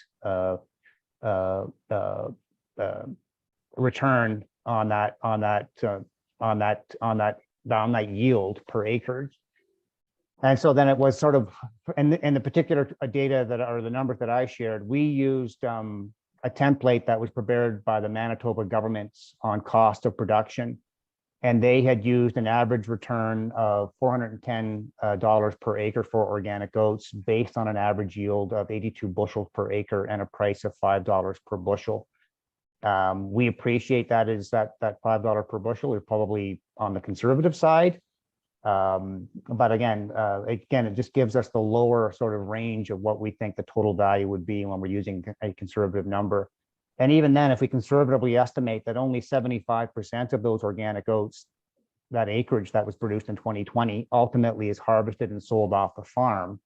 return on that yield per acre. And so then it was sort of, in the particular data that are the numbers that I shared, we used a template that was prepared by the Manitoba government on cost of production, and they had used an average return of $410 per acre for organic oats, based on an average yield of 82 bushels per acre and a price of $5 per bushel. We appreciate that that $5 per bushel is probably on the conservative side. But again, it just gives us the lower sort of range of what we think the total value would be when we're using a conservative number. And even then, if we conservatively estimate that only 75% of those organic oats, that acreage that was produced in 2020, ultimately is harvested and sold off the farm,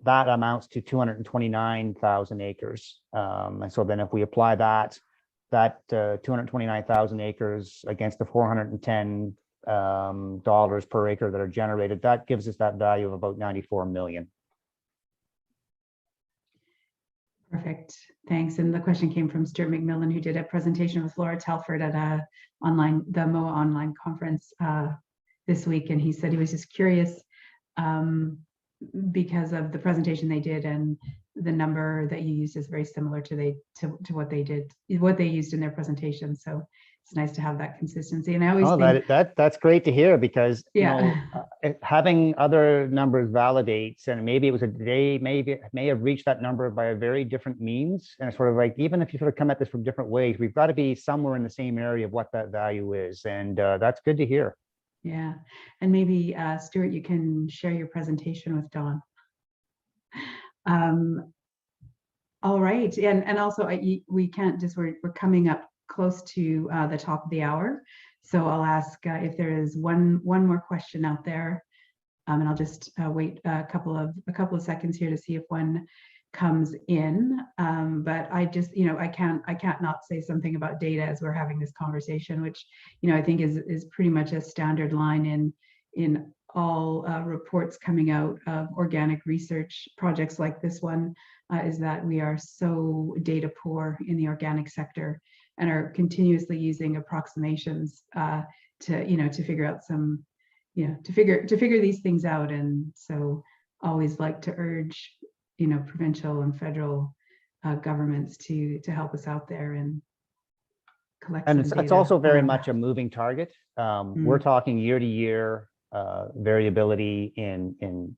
that amounts to 229,000 acres. And so then if we apply that 229,000 acres against the $410 per acre that are generated, that gives us that value of about 94 million. Perfect, thanks. And the question came from Stuart McMillan, who did a presentation with Laura Telford at the MOA online conference this week, and he said he was just curious because of the presentation they did, and the number that you used is very similar to what they used in their presentation. So it's nice to have that consistency. And I always think that's great to hear, because yeah, having other numbers validates, and maybe it was they may have reached that number by a very different means, and it's sort of like, even if you sort of come at this from different ways, we've got to be somewhere in the same area of what that value is, and that's good to hear. Yeah, and maybe Stuart, you can share your presentation with Don. All right, and also we can't just we're coming up close to the top of the hour, so I'll ask if there is one more question out there, and I'll just wait a couple of seconds here to see if one comes in. But I just I can't not say something about data as we're having this conversation, which I think is pretty much a standard line in all reports coming out of organic research projects like this one, is that we are so data poor in the organic sector and are continuously using approximations to figure out some to figure these things out. And so always like to urge provincial and federal governments to help us out there and collect And some it's data also very around much that. a moving target. We're talking year to year variability in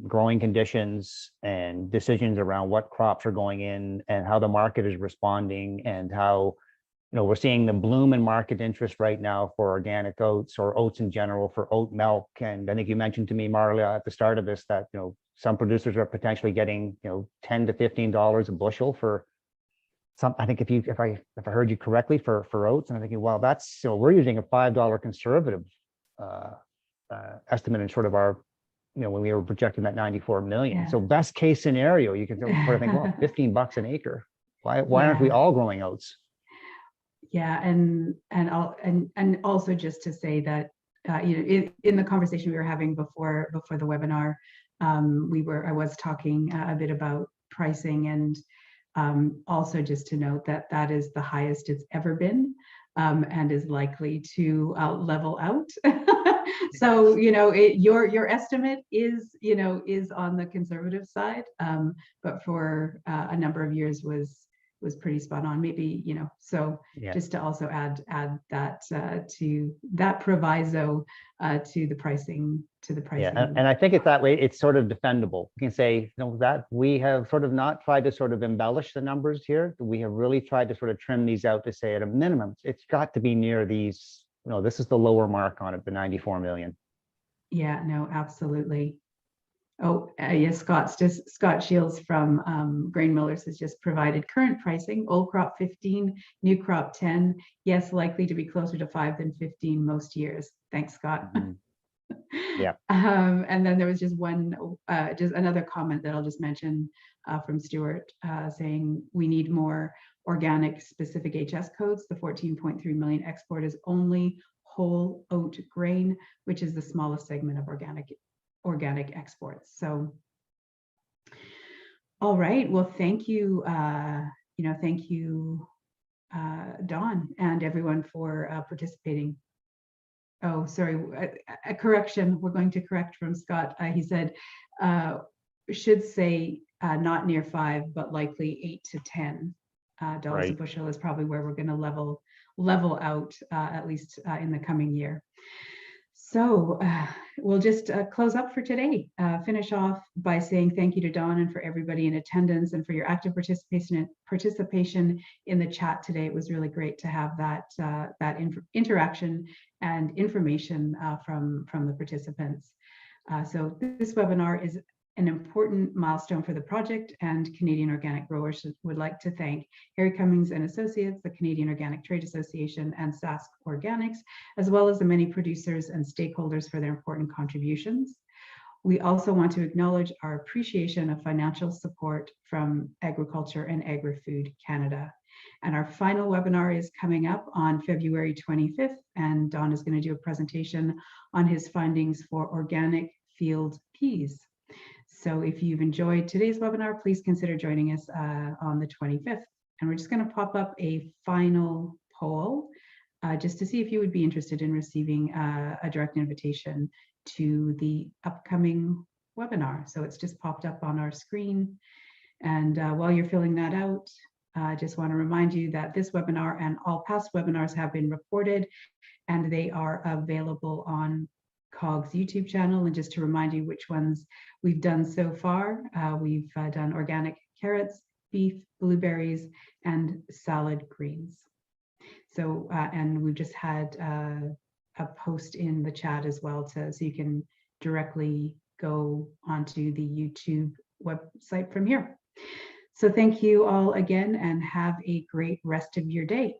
growing conditions and decisions around what crops are going in and how the market is responding, and how we're seeing the bloom in market interest right now for organic oats, or oats in general, for oat milk. And I think you mentioned to me, Marla, at the start of this that some producers are potentially getting $10 to $15 a bushel for some. I think if I heard you correctly, for oats. And I'm thinking, well, that's we're using a $5 conservative estimate in sort of our when we were projecting that 94 million. Yeah. So best case scenario, you can sort of think, well, $15 an acre. Why aren't we all growing oats? Yeah, and also just to say that in the conversation we were having before the webinar, I was talking a bit about pricing, and also just to note that that is the highest it's ever been, and is likely to level out. So your estimate is on the conservative side, but for a number of years was pretty spot on. Maybe so Yeah. just to also add that to that proviso to the pricing. Yeah, and I think it's that way. It's sort of defendable. You can say that we have sort of not tried to sort of embellish the numbers here. We have really tried to sort of trim these out to say at a minimum it's got to be near these. This is the lower mark on it, the 94 million. Yeah, no, absolutely. Oh, yes, Scott Shields from Grain Millers has just provided current pricing: old crop 15, new crop 10. Yes, likely to be closer to 5 than 15 most years. Thanks, Scott. Mm-hmm. Yeah. And then there was just another comment that I'll just mention from Stuart, saying we need more organic specific HS codes. The 14.3 million export is only whole oat grain, which is the smallest segment of organic exports. So, all right. Well, thank you. Thank you, Don, and everyone for participating. Oh, sorry, a correction. We're going to correct from Scott. He said should say not near 5, but likely 8 to 10 dollars a bushel is probably where we're going to level out, at least in the coming year. So we'll just close up for today. Finish off by saying thank you to Don and for everybody in attendance, and for your active participation in the chat today. It was really great to have that interaction and information from the participants. So this webinar is an important milestone for the project, and Canadian Organic Growers would like to thank Harry Cummings and Associates, the Canadian Organic Trade Association, and Sask Organics, as well as the many producers and stakeholders for their important contributions. We also want to acknowledge our appreciation of financial support from Agriculture and Agri-Food Canada. And our final webinar is coming up on February 25th, and Don is going to do a presentation on his findings for organic field peas. So if you've enjoyed today's webinar, please consider joining us on the 25th. And we're just going to pop up a final poll just to see if you would be interested in receiving a direct invitation to the upcoming webinar. So it's just popped up on our screen. And while you're filling that out, I just want to remind you that this webinar and all past webinars have been recorded, and they are available on COG's YouTube channel. And just to remind you which ones we've done so far, we've done organic carrots, beef, blueberries, and salad greens. So, and we've just had a post in the chat as well, so you can directly go onto the YouTube website from here. So thank you all again and have a great rest of your day.